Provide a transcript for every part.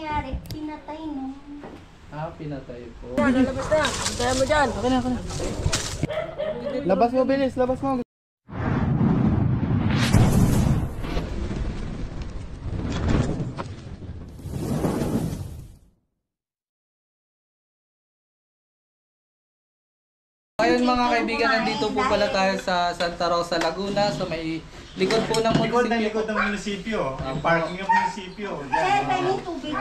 nangyari? Pinatay no. Ah, pinatay po. Lalabas na. Hintayan mo dyan. Okay na. Labas mo, bilis. Labas mo. Ayun mga kaibigan, nandito po pala tayo sa Santa Rosa, Laguna. So may likod po ng munisipyo. Likod ng munisipyo. Yung parking ng munisipyo.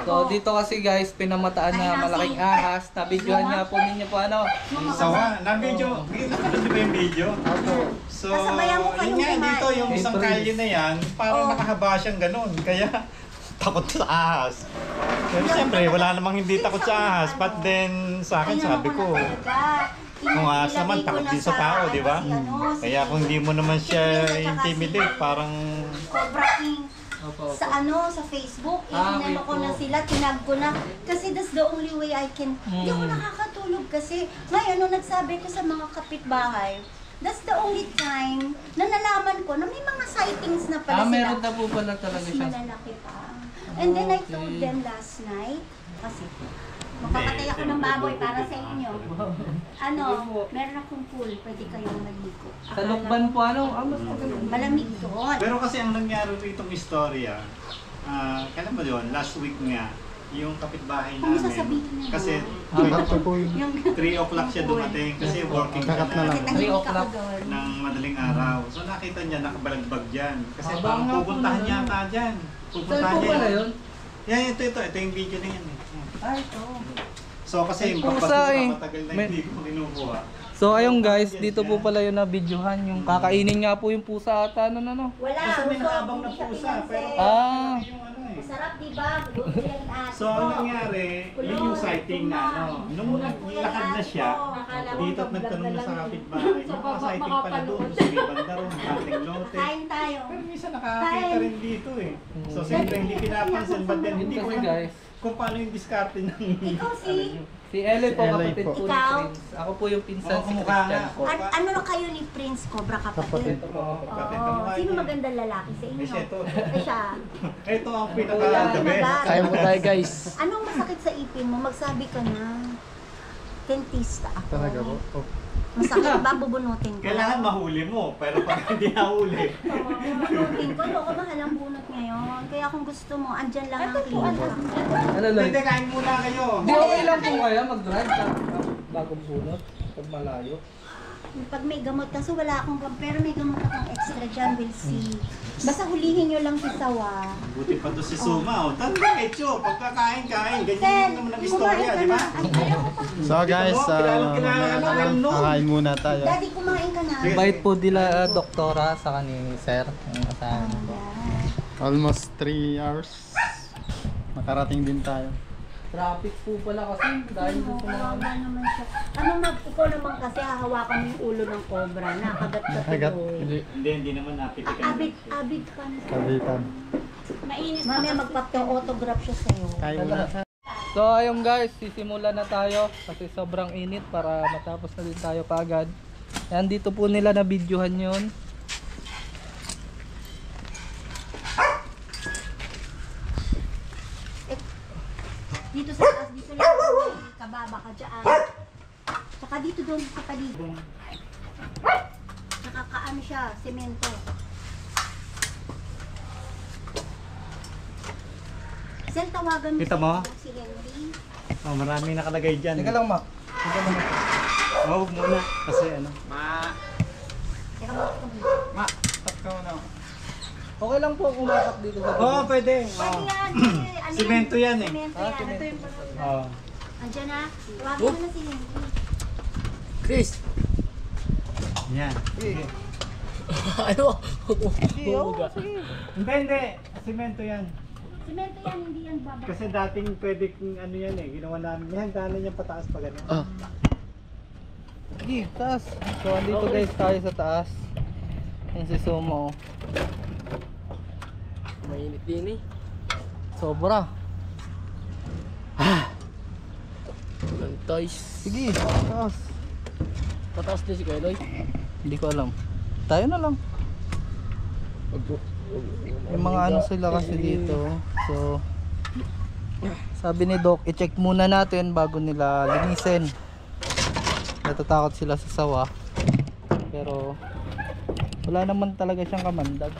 So dito kasi guys, pinamataan na malaking ahas. Nabidyohan nga po ninyo po ano. Sawa, na-video. Nakapanood ba yung video? Opo. So, yun nga dito, yung isang kalye na yan, parang nakahaba siyang ganun. Kaya takot sa ahas. Pero siyempre, wala namang hindi takot sa ahas. But then, sa akin sabi ko, kung ahas naman, takot din sa tao, di ba? Kaya kung hindi mo naman siya intimidate, parang... Cobra King. Sa Facebook, inano ko na sila, tinag ko na. Kasi that's the only way I can... Hindi ako nakakatulog kasi. Ngayon, nung nagsabi ko sa mga kapitbahay, that's the only time na nalaman ko na may mga sightings na pala sila. Meron na po pala talaga siya. Mas malalaki pa. And then I told them last night, kasi makakatay ako ng baboy para sa inyo. Meron akong pool, pwede kayong maligo. Sa Lukban po ano? Mas malamig doon. Pero kasi ang nangyari rito itong istorya, kailan ba yun? Last week nga, yung kapitbahay namin. Kasi 3 o'clock siya dumating kasi working siya na 3 o'clock ng madaling araw. So nakita niya nakabalagbag dyan. Kasi parang pupuntahan niya ata dyan. Pupuntahan niya yun. Yan, ito yung video na yan. Ay, ito. So kasi yung matagal na hindi ko kinukuha. So ayun guys, dito po pala yung na-videohan, yung kakainin nga po yung pusa ata ano. Wala. Kasi may nakaabang na pusa. Pero masarap diba? So ang nangyari, yun yung sighting na nung naglakad na siya, dito at nagtanong na sa kapitbahay, nakaka-sighting pala doon, sa banda ron, kating lote. Kain tayo. Pero minsan nakakakita rin dito eh. So siyempre hindi pinapansin, but then hindi ko alam kung paano yung diskarte ng... Ikaw Si Ele po, kapatid po ni Ikaw? Prince. Ako po yung pinsan si kumukha Christian nga. po. Ano na kayo ni Prince Cobra kapatid? Sino magandang lalaki sa inyo? Siya. Ito ang pinaka-the best. Kaya mo tayo guys. Anong masakit sa ipin mo? Magsabi ka na. Dentista ako. Talaga po. Masakit ba? Bubunutin ko? Kailangan mahuli mo, pero pag hindi nahuli. Bunutin ko. Loko mahal ang bunot ngayon. Kaya kung gusto mo, andyan lang ang klinika. Ano lang? Hindi, kain muna kayo. Di okay lang po kaya mag-drive bagong bunot pag malayo. Pag may gamot, kaso wala akong gamot, pero may gamot akong extra dyan, we'll see. Basta hulihin nyo lang si Sawa. Buti pa to si Suma. Tanda, Echo, pagkakain, ganyan naman ang istorya, di ba? So guys, kakain muna tayo. Daddy, kumain ka na. Bait po nila doktora sa ni Sir. Yung asahan po. Almost 3 hours. Makarating din tayo. Traffic po pala kasi dahil po sa mga... naman siya. Ikaw naman kasi hahawakan mo yung ulo ng cobra na kagat-gat mo. Hindi naman napitikan. Abid ka na. Kabitan. Mainit. Mamaya magpa-autograph siya sa'yo. Kain muna. So ayun guys, sisimulan na tayo kasi sobrang init para matapos na din tayo kaagad. Yan dito po nila na videohan yun. Dito sa taas, dito lang kababa ka dyan. Saka dito doon sa paligid. Nakakaano siya, semento. Sel, tawagan mo Kita mo? si Henry. Oh, maraming nakalagay dyan. Teka lang, Mac. Huwag muna. Kasi ano. Teka mo. Tap ka muna. Okay lang po kung umatak dito sa Oo, pwede. Pwede yan. Ano Semento yan eh. Semento yan. Ito yung Oo. Andiyan na. Tawagan mo na si Henry. Chris! Yan. Ano? Hindi. Semento yan. Semento yan, hindi yan bababa. Kasi dating pwede kung ano yan eh. Ginawa namin. May hangganan yung pataas pa gano'n. Sige, taas. So andito guys tayo sa taas. Yan si Sumo. Mainit din eh. Sobra. Lantays. Sige, taas. Pataas din si Kailoy. Hindi ko alam. Tayo na lang. May mga ano sila kasi dito. So Sabi ni Doc, i-check muna natin bago nila linisin. Natatakot sila sa sawa. Pero wala naman talaga siyang kamandag.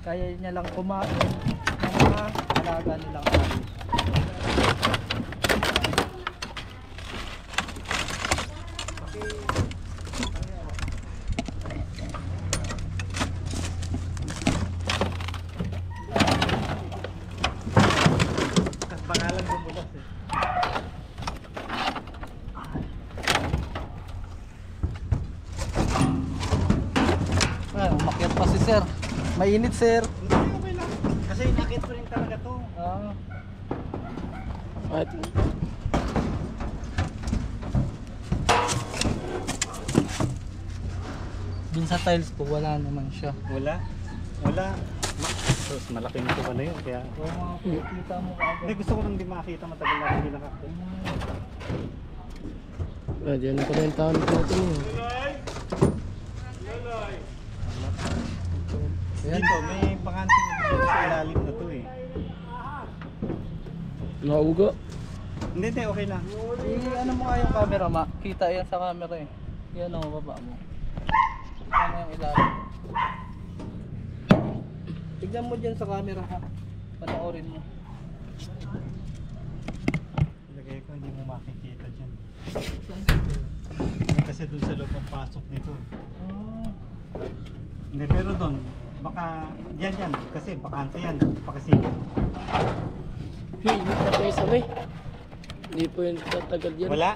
Kaya niya lang kumain ng mga alaga nilang alis. Pangalan bumulas eh. Umakyat pa si sir. Mainit sir. Okay lang. Kasi nakit ko rin talaga to. At Dun sa tiles po, wala naman siya. Wala. Tapos malaki nito pala yun. Kaya Kung makikita mo agad. hindi, gusto ko nang di makita. Matagal na hindi nakakita. diyan na pala yung taon natin yun. Ayan. Dito, may bakanting dito sa ilalim na to eh. Nauga. Hindi, okay lang. Ano mo nga yung camera, ma? Kita yan sa camera eh. Yan o, baba mo. Ano yung ilalim? Tignan mo dyan sa camera ha. Panoorin mo. Lagay ko, hindi mo makikita dyan. Kasi dun sa loob ang pasok nito. Hindi, pero doon, baka yan. Kasi bakante yan. Pakasigat. Init na kayo sa may. Hindi po yun tatagal yan. Wala?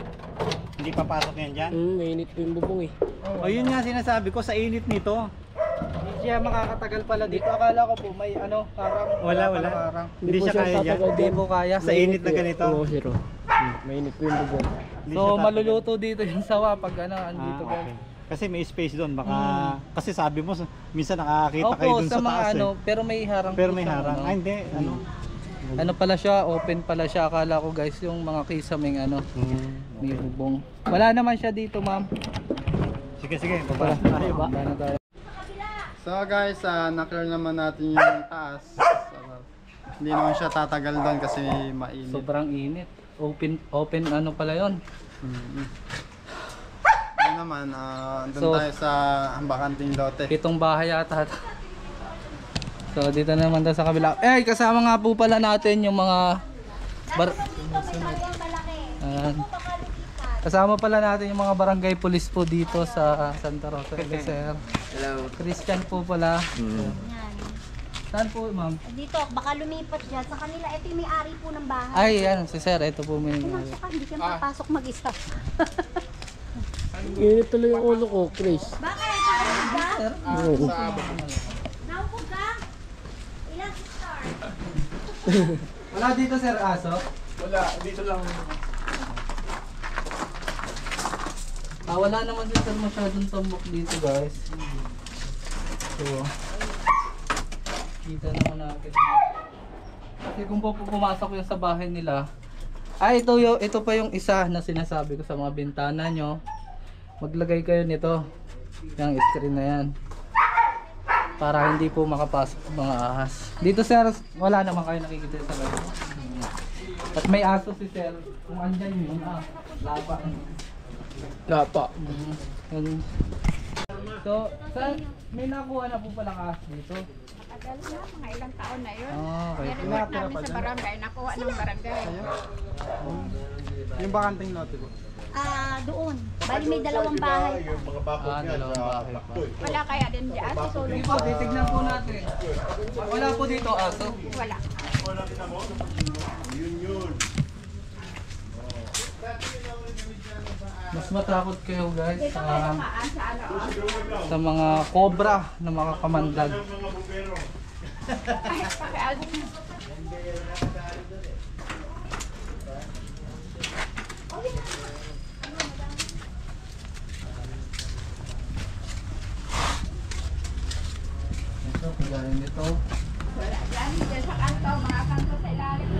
Hindi papasok yan dyan? Mainit po yung bubong eh. O yun nga sinasabi ko, sa init nito. Hindi siya makakatagal pala dito. Akala ko po may ano, karang. Wala. palang karang. Hindi siya kaya dyan. Hindi po kaya. Sa init na ganito. Oo, zero. Mainit po yung bubong. Hindi So siya tatanggal. maluluto dito yung sawa pag ano, andito guys. Okay. Kasi may space doon, baka kasi sabi mo minsan nakakakita kayo Opo, doon sa sa mga taas ano, eh. pero may harang Pero po may sa harang. ano. Ay hindi, ano. Ano pala siya, open pala siya. Akala ko guys yung mga kisaming ano, may bubong. Wala naman siya dito, ma'am. Sige, baba tayo ba? Wala na tayo. So guys, na-clear naman natin yung taas. Hindi naman siya tatagal doon kasi mainit. Sobrang init. Open ano pala 'yon. Ano naman, doon So, tayo sa bakanting lote. Pitong bahay ata. So dito naman tayo sa kabila. Eh, kasama nga po pala natin yung mga Ayan. Kasama pala natin yung mga barangay police po dito sa Santa Rosa. Sir. Hello. Christian po pala. Yan. Saan po, ma'am? Dito, baka lumipat dyan. Sa kanila, ito yung may-ari po ng bahay. Ay, yan si Sir. Ito po may Pumasok ka, hindi ka makapasok mag-isa. Init tuloy yung ulo ko, Chris. Bakit? Nakaupo ka? Sir. Oo. Naupo ka? Ilang star? Wala dito, Sir, aso? Wala, dito lang. Wala naman din sir masyadong tambok dito guys. So, kita naman natin. Kasi kung pumasok yung sa bahay nila, ito pa yung isa na sinasabi ko sa mga bintana nyo. Maglagay kayo nito, yung screen na yan. Para hindi po makapasok yung mga ahas. Dito sir, wala naman kayo nakikita sa bahay. At may aso si sir, kung andyan yun, lapa. Lapa. Yun. So, may nakuha na po palang ahas dito. Tagal na, mga ilang taon na yun. Okay. Nireport namin sa barangay, nakuha ng barangay. Yung bakanting lote po. Doon. Bali may dalawang bahay. Dalawang bahay pa. Wala kaya din dyan sa Sige sulong po, titignan po natin. Wala po dito aso. wala. Mas matakot kayo guys Dito kayo namaan sa ano. sa mga cobra na makakamandag. Kahit pakialam. Ito, kagaling nito. Wala dyan. Dyan sa kanto, mga kanto sa ilalim.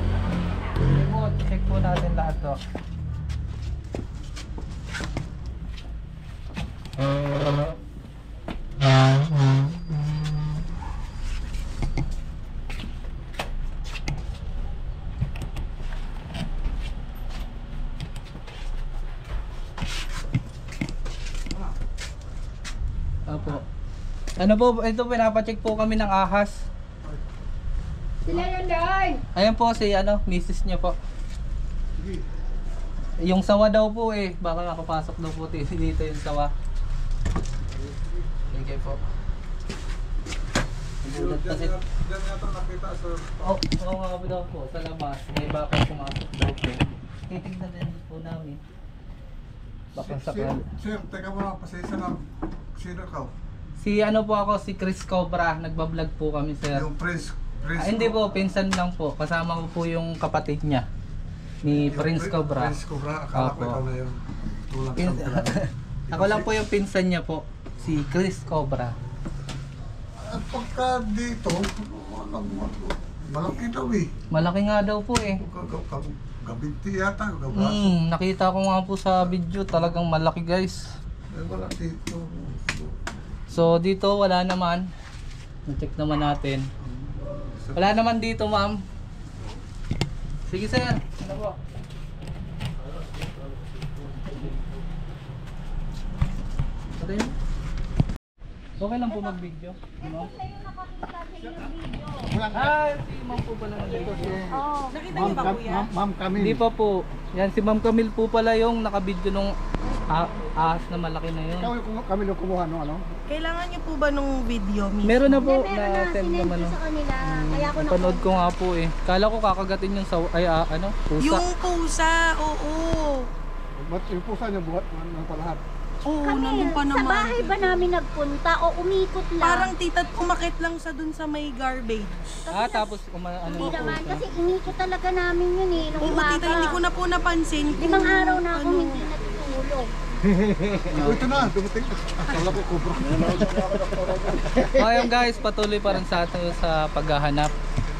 Sige po, check po natin lahat to. Opo. Ano po, ito pinapacheck po kami ng ahas. Sila yan, Day! Ayan po si misis niya po. Yung sawa daw po baka nakapasok daw po dito yung sawa. Sige po. Nagulat kasi. Oo nga po daw po, sa labas. May baka pumasok daw po. Titignan din po namin. Baka sakal. Sir, teka mo, pasensya lang. Sino ka? Si po ako, si Chris Cobra. Nagbablog po kami, sir. Yung Prince. Hindi po, pinsan lang po. Kasama ko po yung kapatid niya. Ni Prince Cobra. Prince Cobra, akala ko Opo. ikaw na yun. Tulang Pin- sa Ako lang po yung pinsan niya po. Si Chris Cobra. At pagka dito, malaki daw eh. Malaki nga daw po Gabinti yata, gabaso. Nakita ko nga po sa video. Talagang malaki, guys. Eh, wala dito. So dito wala naman. Na-check naman natin. Wala naman dito, ma'am. Sige, sir. Ano po? Okay. Okay lang po mag-video, ma'am. Si ma'am po pala nandito. Ma'am kami. Hindi pa po. Yan si Ma'am Camille po pala yung nakabidyo nung ahas na malaki na yun. Kami nung kumuha no, ano? Kailangan niyo po ba nung video mismo? Meron na po Meron na, na-send sinend naman. ko sa kanila. Kaya ako Panood ko nga po Kala ko kakagatin yung pusa. Yung pusa, oo. Ba't yung pusa niya buhat ng palahat? Oo, Kami, nandun pa sa naman. bahay ba namin nagpunta o umikot lang? Parang tita't umakit lang sa dun sa may garbage. Tapos Hindi naman, kasi inikot talaga namin yun nung Oo, umaga. tita, hindi ko na po napansin. 5 araw na ako hindi natutulog. Ito na, dumating. Akala ko kubro. Ayun guys, patuloy pa rin sa atin sa paghahanap.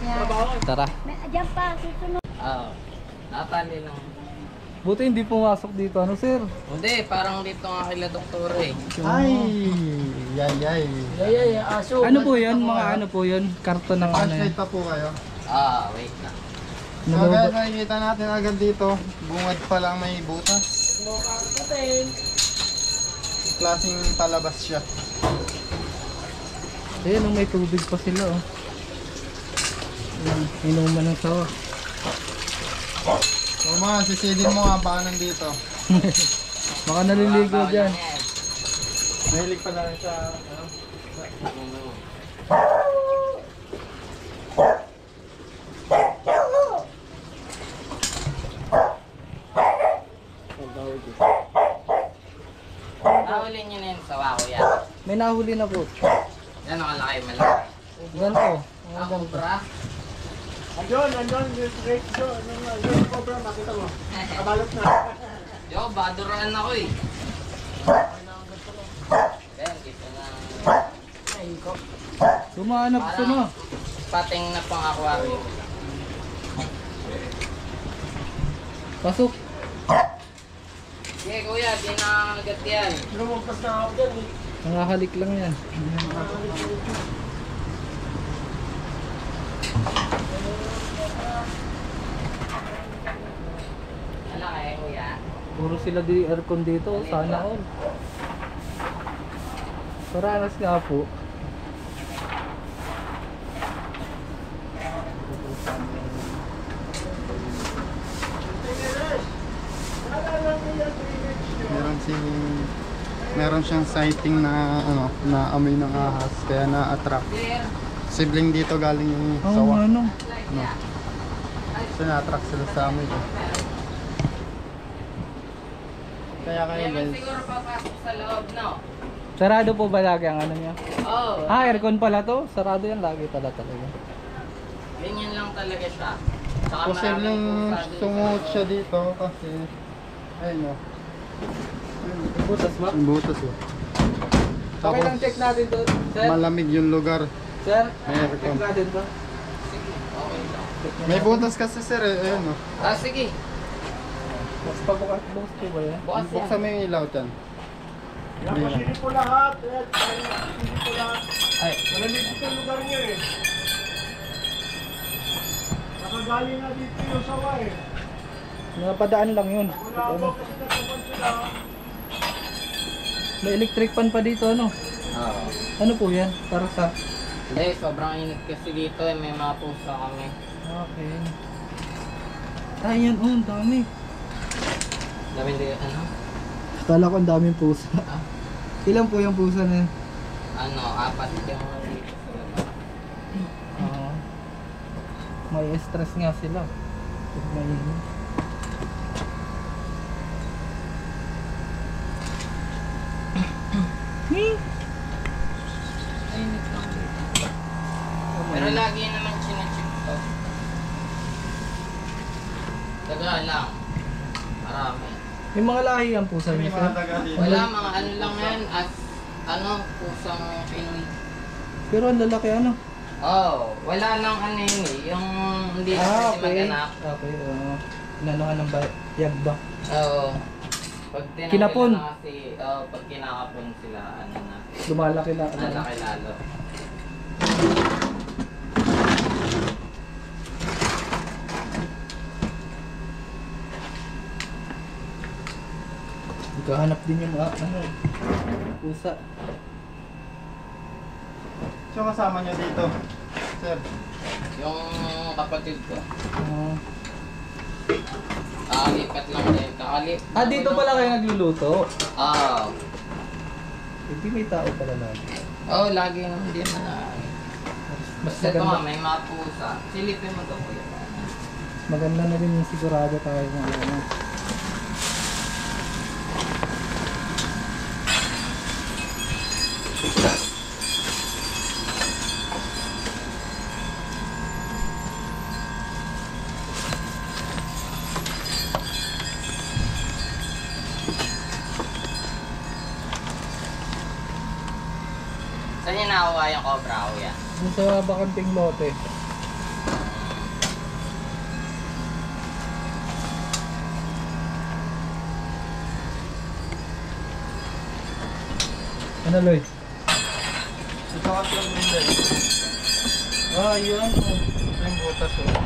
Yan. Tara. Diyan pa, susunod. Natali lang. Buti hindi pumasok dito. Ano, sir? Hindi, parang dito nga kila doktor Ay, yay. aso. Ano po yun? Mga ano po yun? Karton ng ano yan? Translate pa po kayo. Wait na. So guys, nakikita natin agad dito. Bungad pa lang may butas. Klaseng palabas siya. Ayan, may tubig pa sila Ayan, inuman ng sawa. So mga, sisilin mo nga baka nandito. Baka naliligo dyan. Mahilig pa na rin sa Nahuli niyo na yung sawa ko yan. May nahuli na po. Yan ang kalaki malaki. Ganito. Ang kubra. Andun, yung cobra, makita mo. Nakabalot na. Yo, baduraan ako Ayan, kita na. Sumanap sa na. Pating na pang aquarium. Pasok. Sige kuya, di nakakagat yan. Nakahalik lang yan. Malaki kuya. Puro sila di aircon dito. Sana all. Paranas nga po. Meron siyang sighting na na amoy ng ahas kaya na-attract. Sibling dito galing yung sawa. Ano? So na-attract sila sa amoy ko. Kaya kayo Hindi naman guys, siguro papasok sa loob, no? Sarado po ba lagi ang ano niya? Oo. Aircon pala to. Sarado yan lagi pala talaga. Ganyan lang talaga siya. Saka posibleng maraming pusa dun sumuot sa- siya dito kasi ayun o. Butas ba? Yung butas o. Okay lang, check natin to. Sir? Malamig yung lugar. Sir? May aircon. Check natin to. Sige, okay lang. May butas kasi sir eh. Ayun o. Sige. Mas pabukas po ba yan? Bukas yan. Buksan mo yung ilaw dyan. Hindi na. Masili po lahat. Masili po lahat. Ay, Malamig dito yung lugar niya eh. Nakagaling na dito yung sawa eh. napadaan lang yun. Wala ba kasi natapan sila. May electric pan pa dito, ano? Oo. Ano po yan? Para sa... Eh, sobrang init kasi dito eh. May mga pusa kami. Okay. Ay, yan. Oh, ang dami. Dami din, ano? Akala ko ang daming pusa. Ah? Ilan po yung pusa na yan? Ano, 4 yung mga dito sa labas. Oo. May stress nga sila. Pag mainit. Mainit lang dito. Pero lagi naman chinecheck to. Taga lang. Marami. May mga lahi ang pusa May niya, mga sir. taga dito. Wala, mga ano lang yan. At ano, pusang Pinoy. Pero ang lalaki ano? Oh, wala lang ano yun eh. Yung hindi na pwede maganak. Okay, oo. Inanuhan ng bayag ba? Oo. Pag tinanggal Kinapon. na kasi, pag kinakapon sila, ano na, Lumalaki na. lalaki lalo. Nagkahanap din yung mga ano, pusa. So kasama niyo dito, sir. Yung kapatid ko, Oo. kakalipat lang din. Dito pala kayo nagluluto? Oo. Hindi may tao pala lang. Oo, lagi nang hindi man na. Mas Basta ito nga, maganda, may mga pusa. Silipin mo ito kuya. maganda na rin yung sigurado tayo ng ano. Saan niya nakuha yung cobra kuya? Yung sa bakanting lote. Ano, Lloyd? Ito kasi lang din. Yun. Yung butas oh.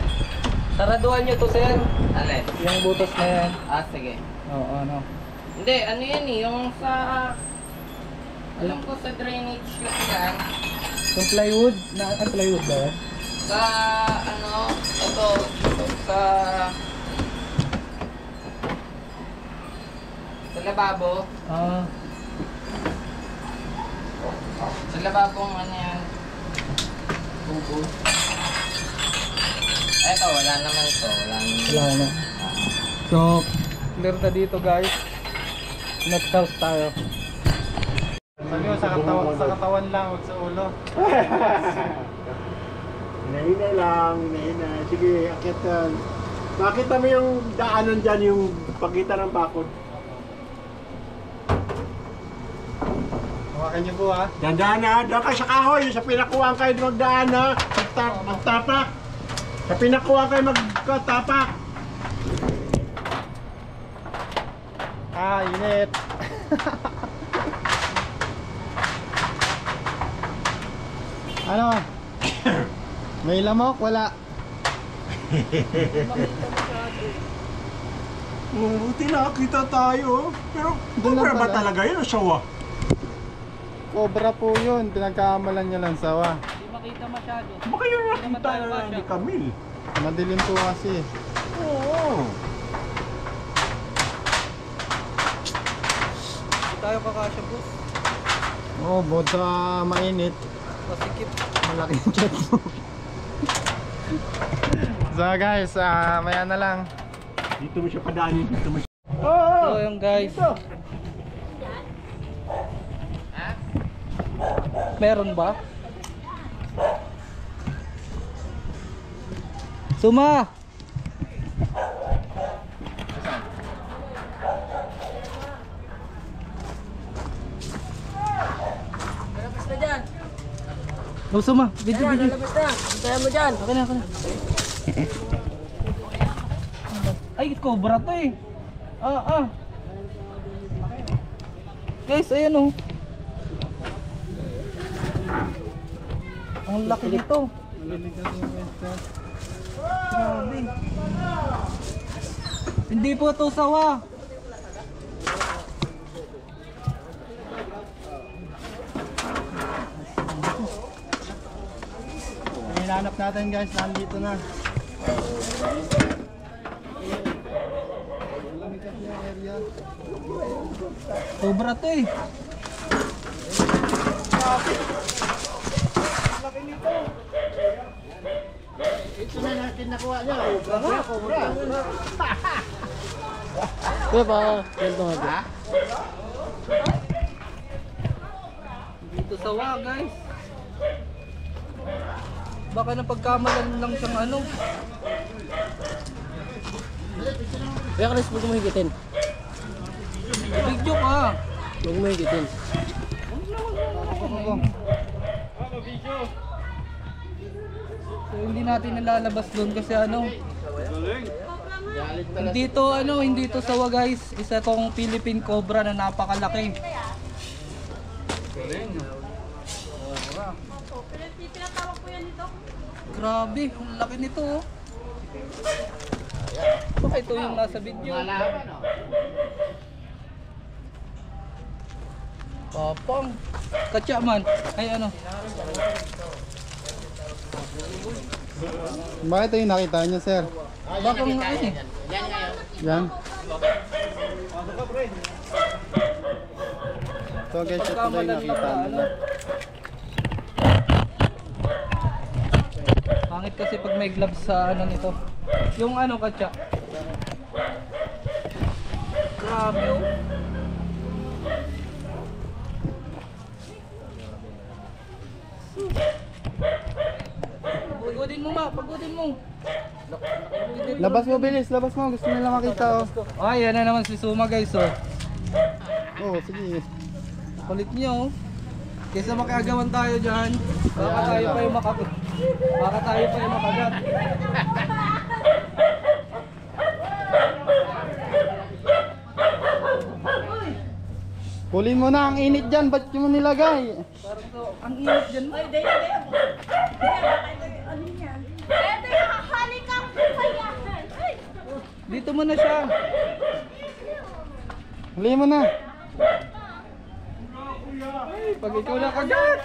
Saraduhan nyo to, sir. Alin? Yung butas na yan. Sige. Oo, ano. Hindi, ano yan eh, yung sa... Alam ko sa drainage kasi yan. Yung plywood, ang plywood ba yan? Sa ano, ito sa... Sa lababo. Sa lababong ano yan. Bubo. Eto, wala naman to. Wala naman. Wala na. So, clear na dito, guys. Next house tayo. Sabi mo, sa katawan lang, huwag sa ulo. Hinahinay lang, hinahinay. Sige, akit yan. Makita mo yung daanan dyan, yung pakita ng bakod. Hawakan niyo po ha. Dandaan na, doon ka sa kahoy, sa pinakuhaan kayo magdaan ha. Magtapak. Sa pinakuhaan kayo magtapak. Init. Ano? May lamok? Wala. Buti na, kita tayo. Pero, Doon lang cobra ba pala. talaga yun o sawa? Cobra po yun. Pinagkamalan niya lang sawa. Hindi makita masyado. Baka yun nakita na ni Camille. Madilim po kasi. Oo. Hindi tayo kakasya, boss. Oo, bukod sa mainit. Masikip. Malaki yung chat mo. So guys, maya na lang. Dito mo siya padaanin. Dito mo siya. So, yung guys. Meron ba? Suma! Oh, Suma! Video, video! Labas na! Antayan mo dyan! Okay na, okay na. Ay, cobra to eh. Guys, ayan oh. Ang laki nito. Grabe. Hindi po to sawa. hinahanap natin guys, nandito na. Sobra to eh. Ito na natin nakuha niya. Cobra. Kuya pa, ganito nga ba? Dito sa wa guys. Baka napagkamalan lang siyang ano. Kuya Chris, huwag mo higitin. Video ka. Huwag mo higitin. So hindi natin nalalabas doon kasi ano. Hindi to sawa guys. Isa tong Philippine Cobra na napakalaki. Grabe, ang laki nito oh. Baka ito yung nasa video. Papang. Katya man. Ay ano. Bakit ito yung nakita niyo, sir? Bakang ano eh. Yan. So guys, ito daw yung nakita nila. Pangit kasi pag may gloves sa ano nito. Yung ano katya. Grabe oh. Pagodin mo ma, pagodin mo. Labas mo, bilis. Labas mo. Gusto nila makita, oh. Ay, yan na naman si Suma guys oh. Oo, sige. Kulit niyo oh. Kaysa makagawan tayo dyan, baka tayo pa yung makagat. Baka tayo pa yung makagat. Pulin mo na, ang init dyan. Ba't mo nilagay? Parang to, ang init dyan mo. Dito mo na siya. Huli mo na. Ay, pag ikaw na kagat.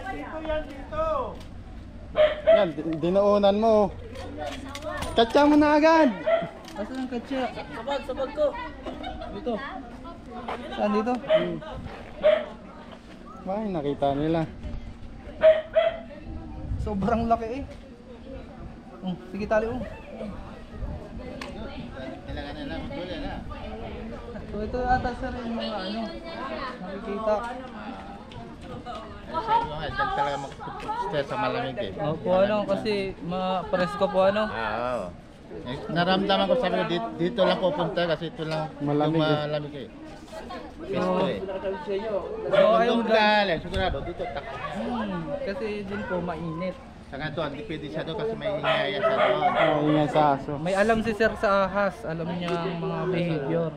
Yan, dinaunan mo. Katsa mo na agad. Asan ang katya? Sabag ko. Dito. Saan dito? Bakit nakita nila? Sobrang laki eh. Sige tali oh. So ito ata sir yung mga ano. Nakikita. Diyan talaga mag-stress sa malamig eh. Opo ano kasi ma-presko po ano. Oo. Naramdaman ko sabi ko dito lang pupunta kasi ito lang Malamig eh. malamig eh. Pesto eh. So ayun guys. Sigurado dito tak. Kasi din po mainit. Saka doon, hindi pwede siya doon kasi may ingaya siya doon. Oo, ingay sa aso. May alam si sir sa ahas, alam niya ang mga behavior.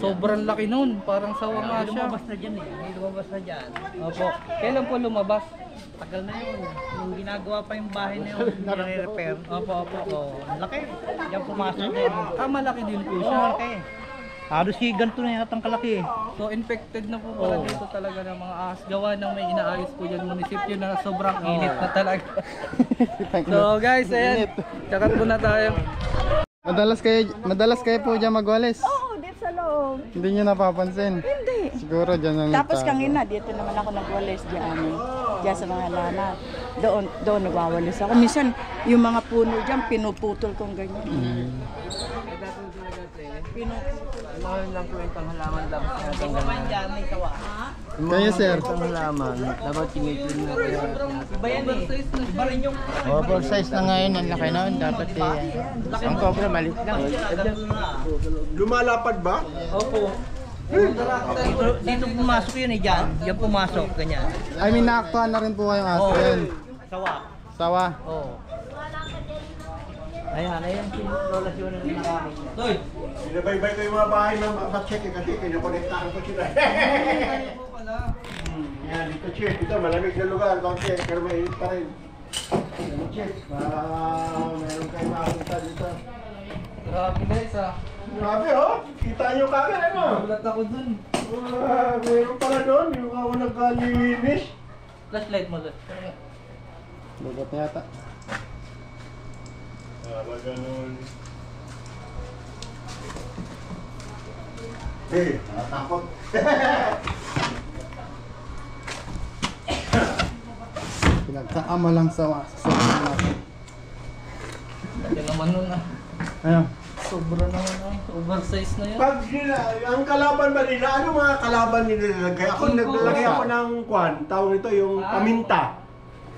Sobrang laki nun, parang sawa nga siya. Lumabas na dyan eh. May lumabas na dyan. Opo. Kailan po lumabas? Tagal na yun. Yung ginagawa pa yung bahay na yun. Nire-repair. Opo, opo. Oh, ang laki. Diyan pumasok din. Malaki din po Oo, siya. malaki. Halos si ganito na yata ang kalaki eh. So infected na po pala dito talaga ng mga ahas. Gawa ng may inaayos po dyan munisipyo na sobrang init na talaga. So guys, ayan. Chakat po na tayo. Madalas kayo po dyan magwalis. Oo, dito sa loob. Hindi nyo napapansin. Hindi. Siguro dyan ang Tapos nagtago. kanina, dito naman ako nagwalis dyan. Diyan sa mga lana. Doon nagwawalis ako. Minsan, yung mga puno dyan, pinuputol kong ganyan. Mahal lang po yung halaman lang. Kung kumain dyan, may tawa. Kayo sir. Halaman, dapat kinitin na kaya. Iba yan eh. Iba rin yung... Oversize na ngayon, ang laki na dapat eh. Ang cobra maliit lang. Lumalapad ba? Opo. Dito pumasok yun eh dyan. Yan pumasok, ganyan. I mean, naaktuhan na rin po kayong aso yan. Sawa. Sawa. Oo. Ayan sinulolasyon ng namin. Toy! Binabaybay ko yung mga bahay ng check kasi kinakonektahan ko sila. Yan, dito check. Ito, malamig na lugar. Bakit? Pero mainit pa rin. Check. Meron kayo makapunta dito. Grabe guys ah. Grabe oh! Kita nyo kagad ano? Nagulat ako dun. Meron pala doon. Yung walang kalilinis. Flashlight mo dun. Lugot na yata. Ganun. Eh, nakatakot. Pinagkaama lang sa sobrang natin. Laki naman nun ah. Ayun. Sobra naman ah. Oversize na yan. Pag sila, ang kalaban ba nila, ano mga kalaban nila nilagay? Ako naglalagay ako ng kwan, tawag ito yung paminta.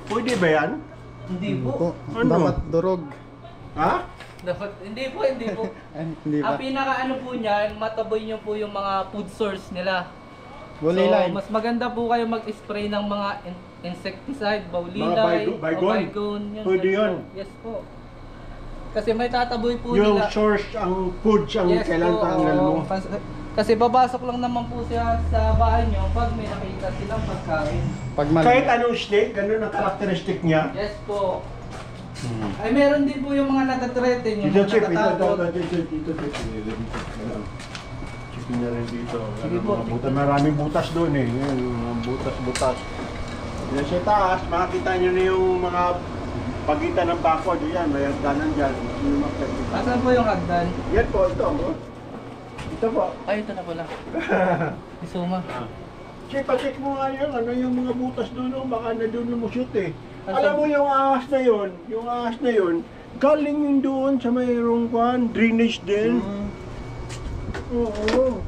Pwede ba yan? Hindi po. Po. Ano? Dapat durog. Ha? Dapat, hindi po. Ay, hindi ba? Ang pinaka ano po niyan, mataboy nyo po yung mga food source nila. Gulay So, mas maganda po kayo mag-spray ng mga insecticide, Mga baulilay, baygon? baygon. Pwede yun? Yes po. Kasi may tataboy po Yung nila. source, ang foods, ang Yes kailan po, tanggal mo. Kasi babasok lang naman po siya sa bahay nyo pag may nakita silang pagkain. Pag mali. Kahit anong snake, ganun ang karakteristik niya. Yes po. Ay meron din po yung mga natatreten, yung Dito, mga Chip, ito, natatakot. dito. Chipin niya rin dito. Sige po. Maraming butas doon eh. Yan, mga butas. Yan sa taas, makikita niyo na yung mga pagitan ng bako. Yan, may hagdanan dyan. Asan po yung hagdan? Yan po, ito. Ito po. Ay, ito na pala. Isuma. Chip, check mo nga yun. Ano yung mga butas doon? Oh, baka na doon lumushoot eh. Alam mo yung ahas na yun, galing yung doon sa mayroong kwan, drainage din. Oo.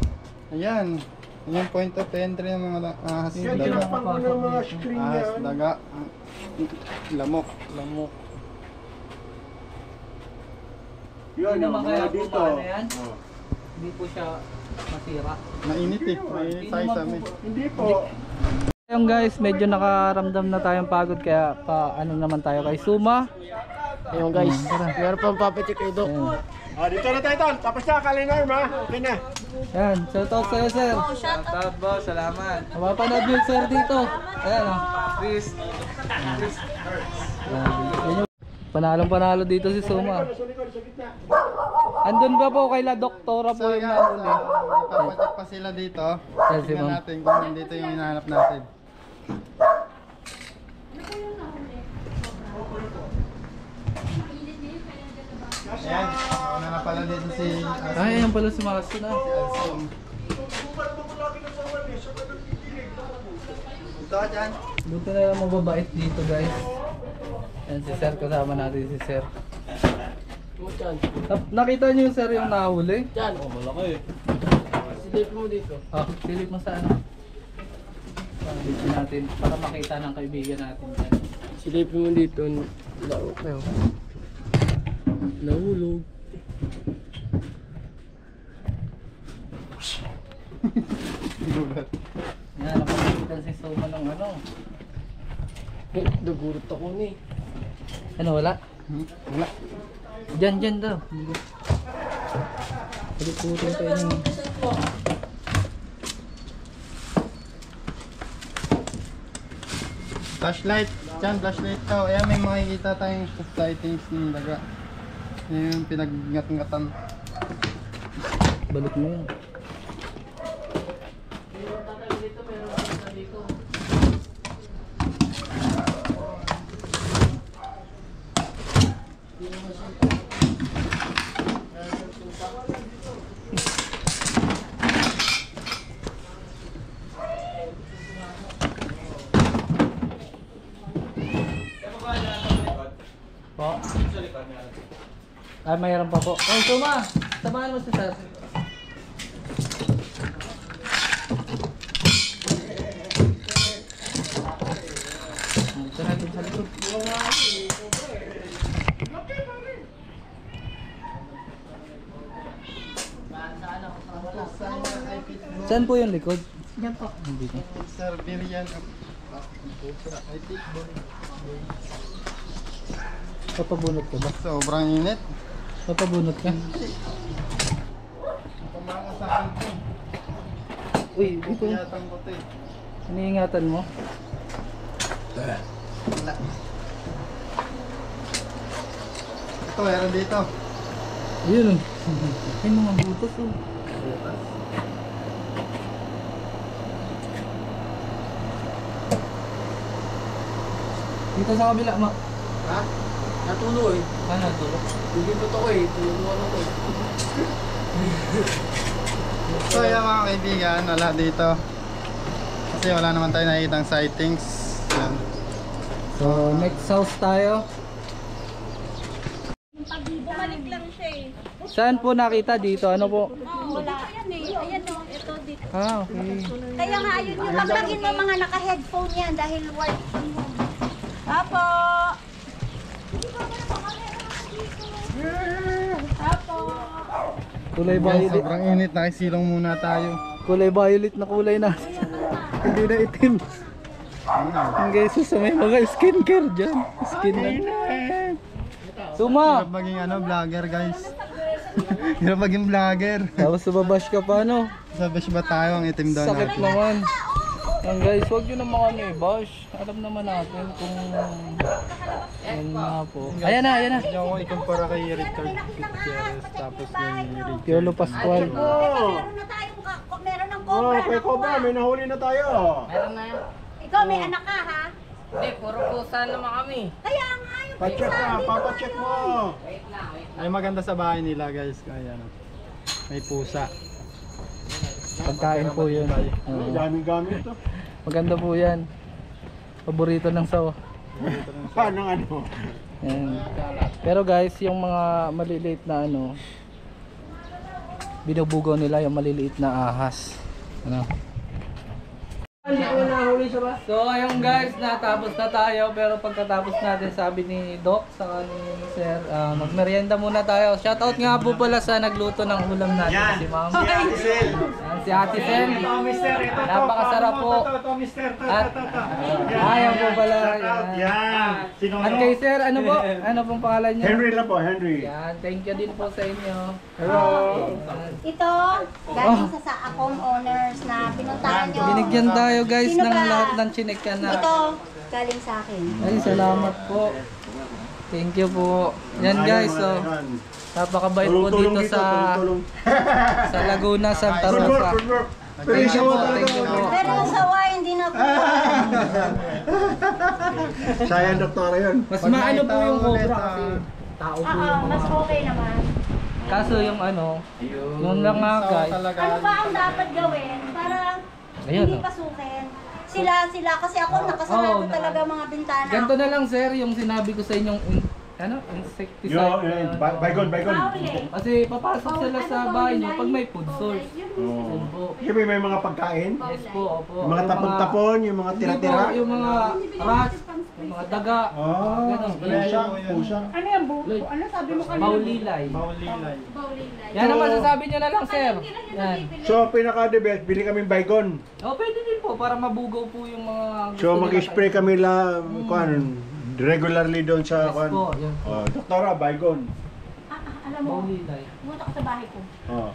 Ayan. Yung point of entry ng mga ahas, Yan, daga. tinapang ko ng mga screen Ahas, yan. daga. Lamok. Yun, Hindi naman yung kaya mga po dito. maano yan? Hindi po siya masira. Mainit eh. Mainit tayo sa amin. Hindi po. Ayun guys, medyo nakaramdam na tayong pagod kaya pa ano naman tayo kay Suma. Ayun guys, meron pang papacheck kay Doc. Dito na tayo, Tol. Tapos na, Kalinorm ha. Okay na. Yan, shout out sa'yo sir. Shout out. boss, salamat. Mapapanood nyo yung sir dito. Ayan o. Chris. Panalong-panalo dito si Suma. Andun ba po kay La Doktora po So yung guys, nahuli? napapacheck pa sila dito. Yes, si Tingnan ma'am. natin kung nandito yung hinahanap natin. Ayan, una na pala dito si Ay, ayan pala si Maso na. Alsom. Ito dyan. Buti na lang mababait dito guys. Yan si sir, kasama natin si sir. Diyan. Nakita niyo yung sir yung nahuli? Diyan. Oh, malaki. Silip mo dito. Oh, silip mo sa ano? Dito natin para makita ng kaibigan natin dyan. Silipin mo dito. Nahulog. Yan, nakakita si Suma ng ano. Nagurot ako ni. Ano, wala? Wala. Dyan daw. Pagputin tayo niyo. Flashlight. Dyan, flashlight to. Ayan, may makikita tayong sightings ng daga. Yan yung pinag-ngat-ngatan. Balik mo yun. Po? Ay, mayroon pa po. Oh, Suma! Samahan mo si sir. Ito natin sa likod. Saan po yung likod? Diyan po. Dito. Siberian. Papabunot ka ba? Sobrang init. Papabunot ka? Pumanga sa akin to. Uy, ito. Yatang puti. Iniingatan mo? Wala. Ito, meron dito. Ayun oh. Ay, mga butas oh. Dito sa kabila, ma. Ha? Natulo eh. Ano, tulog? Lilipot ako eh. Tulungan ako eh. So yan mga kaibigan, wala dito. Kasi wala naman tayo nakikitang sightings. Yan. So, next house tayo. Bumalik lang siya eh. Saan po nakita dito? Ano po? Wala. Ayan eh. Ayan o. Ito dito. Ah, okay. Kaya nga ayun yung maglagin mo mga naka-headphone yan dahil work from home. Apo! Apo! Kulay Guys, violet. sobrang init, nakisilong muna tayo. Kulay violet na kulay na. Hindi na itim. Ang guys, sa may mga skincare dyan. Skin na. Suma! Hirap maging vlogger guys. Hirap maging vlogger. Tapos subabash ka pa, no? Sabi ba tayo ang itim daw Sakit natin. naman. Ang guys, huwag nyo naman kami i-bash. Alam naman natin kung... Yan nga po. Ayan na, ayan na. Hindi ako ikumpara kay Richard Gutierrez tapos yung Richard. Piolo Pascual. Meron na tayong meron ng Oh, cobra. kay Cobra, may nahuli na tayo. Meron na yan. Ikaw may anak ka ha? Hindi, puro pusa naman kami. Kaya nga yung Pa-check na, papacheck mo. Ay maganda sa bahay nila guys. Kaya may pusa. Pagkain po yun. Ang daming gamit to. Maganda po yan. Paborito ng sawa. Paano ano? Yan. Pero guys, yung mga maliliit na binubugaw nila yung maliliit na ahas. Ano? So ayun guys, natapos na tayo pero pagkatapos natin sabi ni Doc sa ni Sir, magmerienda muna tayo. Shoutout nga po pala sa nagluto ng ulam natin si Ma'am. Si Ate Sel. Yan, si Ate Sel. Napakasarap po. At ayan po pala. Yan. Sino At kay Sir, ano po? Ano pong pangalan niyo? Henry lang po, Henry. Yan, thank you din po sa inyo. Hello. Ito, galing sa Acom owners na pinuntahan nyo. Binigyan tayo guys Sino ng ba? lahat ng chinek na. Ito, galing sa akin. Ay, salamat po. Thank you po. Yan guys, so napakabait po dito sa Laguna, Santa Good work, Rosa. good work. Thank you po, thank you po. Pero yung sawa, hindi na po. Sayang doktora yun. Mas maano po yung cobra kasi tao po yung Mas mga. okay naman. Kaso yung yung langakay. Ano ba ang dapat gawin para Ayan, hindi oh. pasukin? Sila, kasi ako nakasarado talaga mga bintana. Ganito na lang sir, yung sinabi ko sa inyong insecticide. Baygon. Kasi papasok sila sa bahay nyo pag may food source. Yun po. Kasi may mga pagkain. Yes po, opo. Yung mga tapon-tapon, yung mga Hindi po, tira-tira. yung mga rats, yung mga daga. Oh, pusa. Ano yan, Ano sabi mo Maulilay. Maulilay. Yan ang masasabi nyo na lang sir. Yan. So, pinaka-the best, bili kaming baygon. Pwede din po para mabugaw po yung mga So, mag-spray kami lang, regularly doon sa, Yes po, yun. doktora, baygon. Alam mo, Maulilay. pumunta ko sa bahay ko.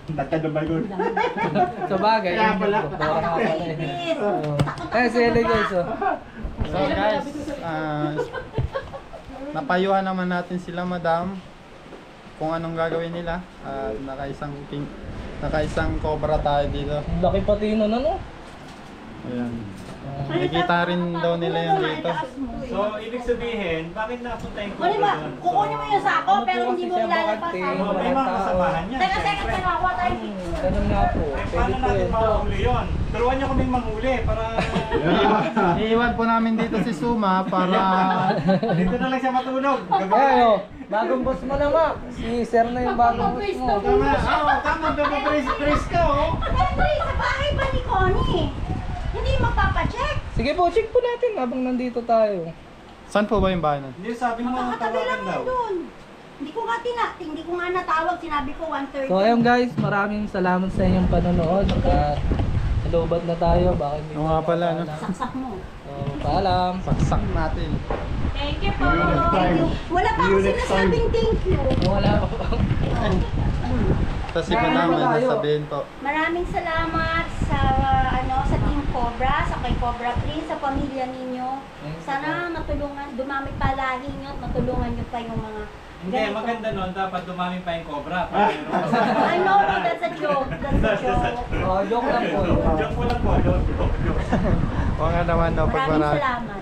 Tatad ng baygon. Sa bagay, Kaya yun pala. yung doktora nga pala eh. Please. Si Eli guys, So guys, napayuhan naman natin sila madam kung anong gagawin nila. Nakaisang cobra tayo dito. Laki pati nun ano? Ayan. Nakikita rin daw nila yun dito. So, ibig sabihin, bakit napunta yung Ano ba? Kukunin mo yung sako pero hindi mo ilalagpas bakante. sa May mga kasamahan niya. Teka, nakuha tayo. Ganun nga po. Paano Pwede po natin yun. mahuli yun? Turuan niyo kaming manghuli para Iiwan po namin dito si Suma para dito na lang siya matulog. Ayo, bagong boss mo na ma. Si Sir na yung bagong boss mo. Tama, dapat ka, oh. Henry, sa bahay ba ni Connie? Hindi magpapacheck. Sige po, check po natin habang nandito tayo. saan po ba yung bahay natin? Hindi, sabi mo Kakatabi lang tawagan daw. yun doon. Hindi ko nga natawag, sinabi ko 1:30. So ayun guys, maraming salamat sa inyong panonood. At lobat na tayo, baka hindi Oo nga pala, no? Saksak mo. So, paalam. Saksak natin. Thank you po. Thank you. Wala pa ako sinasabing thank you. Wala pa po. Tapos si madam may nasabihin po. Maraming salamat sa sa Team Cobra, sa kay Cobra Prince, sa pamilya ninyo. Sana matulungan, dumami pa lahi nyo at matulungan nyo pa yung mga Hindi, ganito. maganda nun. Dapat dumami pa yung cobra. I know, that's a joke. That's a joke. Joke lang po. Joke po lang po. Joke. Oo nga naman daw pag Maraming marami. salamat.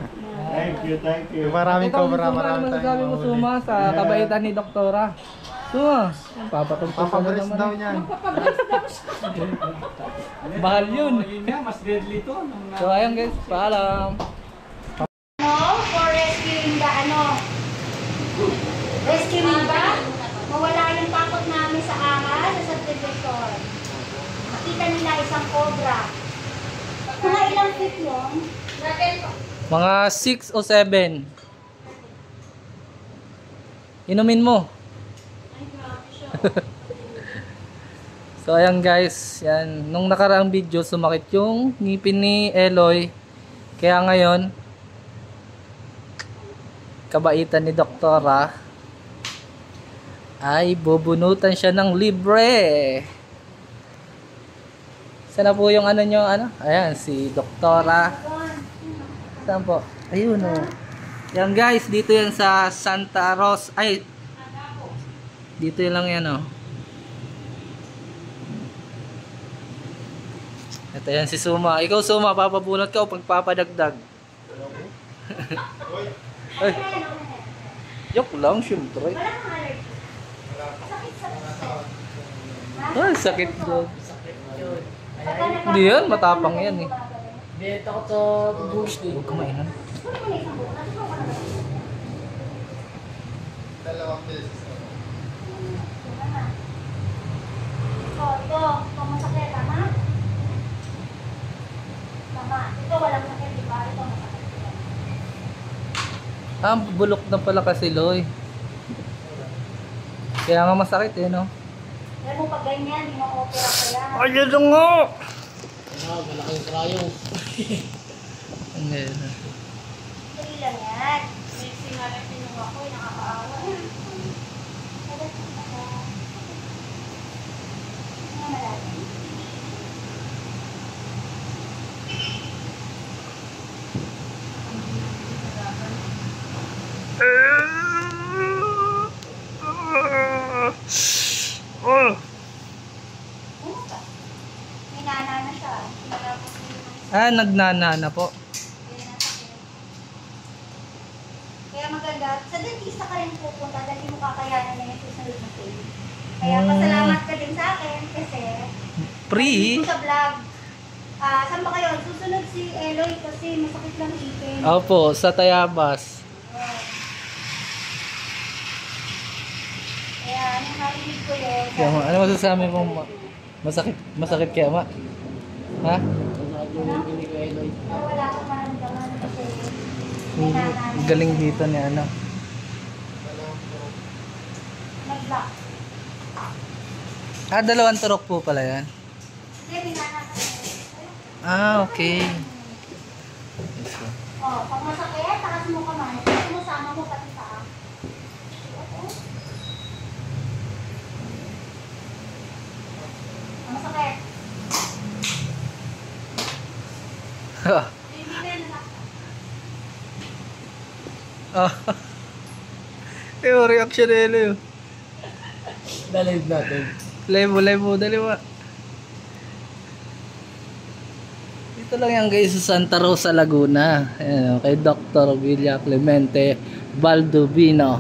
Thank you, thank you. Maraming Ikaw, cobra, Suma, maraming ano masasabi mo, Suma, sa kabaitan ni Doktora? Suma, papatungkol ka na Papabrace naman. daw niyan. Bahal yun. Yun nga, mas deadly to. So ayun guys, paalam. For rescuing the rescuing ba? Mawala yung takot namin sa ahas, sa subdivision. Nakita nila isang cobra. Mga ilang feet yun? Mga 6 o 7. Inumin mo. So ayan guys, yan. Nung nakaraang video sumakit yung ngipin ni Eloy. Kaya ngayon, kabaitan ni Doktora ay bubunutan siya ng libre. Sana po yung ano nyo, ayan, si Doktora. Saan po? Ayun o. Yan guys, dito yan sa Santa Rosa. Ay, dito yun lang yan o. Ito yan si Suma. Ikaw Suma, papabunot ka o pagpapadagdag? Ay. Joke lang, syempre. Ay, sakit doon. Hindi yan, matapang yan eh. Hindi, takot sa bush din. Huwag kumainan. Dalawang beses. Ito masakit, tama? Tama. Ito walang sakit, di ba? Ito masakit. Bulok na pala kasi Loy. Kaya nga masakit eh, no? Alam mo, pag ganyan, hindi mo opera pa yan. Ayun na nga! Malaking krayo. Ngayon. Dali lang yan. Mixing nga lang pinuha ko, nakakaawa. May nana na siya. Nagnana na po. Kaya maganda, sa dentista ka rin pupunta dahil mo kakayanan na yung susunod na pay. Kaya pasalamat ka din sa akin kasi Free? sa vlog. Saan ba kayo? Susunod si Eloy kasi masakit lang ipin. Opo, sa Tayabas. Kaya nung narinig ko yun, Kaya, ano masasabi mong masakit kaya ma? Ha? wala akong maramdaman kasi may nana na. Galing dito ni ano. Nag-block. Dalawang turok po pala yan. Hindi, may nana ka. Okay. Pag masakit, takas mo kamay. Tapos mo sama mo pati sa masakit. Yung reaction nila yun. Dalive natin. Live mo, dali mo. Dito lang yan guys sa Santa Rosa, Laguna. Ayan, kay Dr. Villa Clemente Baldovino.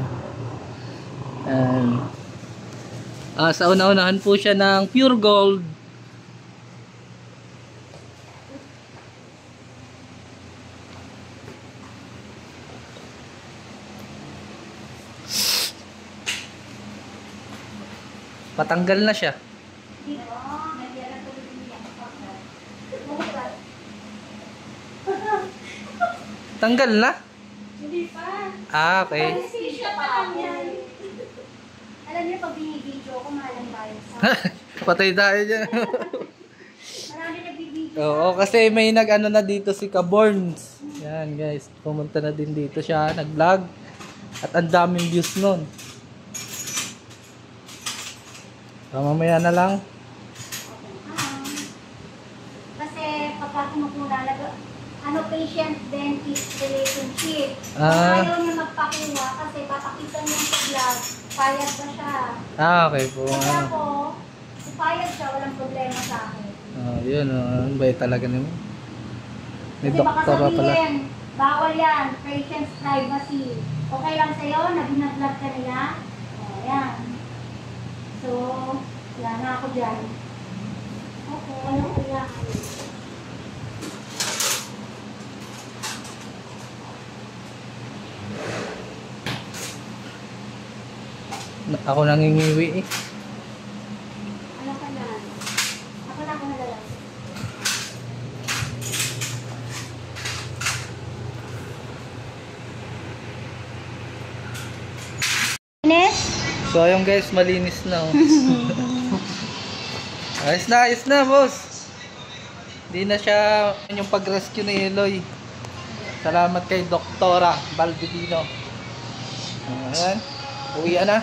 Sa una-unahan po siya ng Pure Gold. Patanggal na siya. Tanggal na? Hindi pa. Okay. Siya pa lang yan. Alam niyo, pag binibidyo ko, mahalang bayan sa Patay tayo dyan. marami nagbibidyo. Oo, kasi may nag-ano na dito si Kaborns. Yan guys, pumunta na din dito siya, nag-vlog. At ang daming views nun. So, mamaya na lang. Kasi kapag kumulalaga, patient-dentist relationship. Ah. Ayaw niya magpakuha kasi papakita niya sa vlog, payag ba siya. Okay po. Kasi ako, kung payag siya, walang problema sa akin. Yun, ang bay talaga naman. May Kasi baka doktora pala. sabihin, Bawal yan. Patient's privacy. Okay lang sa'yo na binablog ka nila? O, yan. So, wala na ako dyan. Okay, ano kaya? Ako nangingiwi eh. Ano ka na? Ako na ako nalalang. Ines? So ayun guys, malinis na oh. Ayos na boss. Hindi na siya yung pag-rescue ni Eloy. Salamat kay Doktora Baldivino. Ayan, uwi na.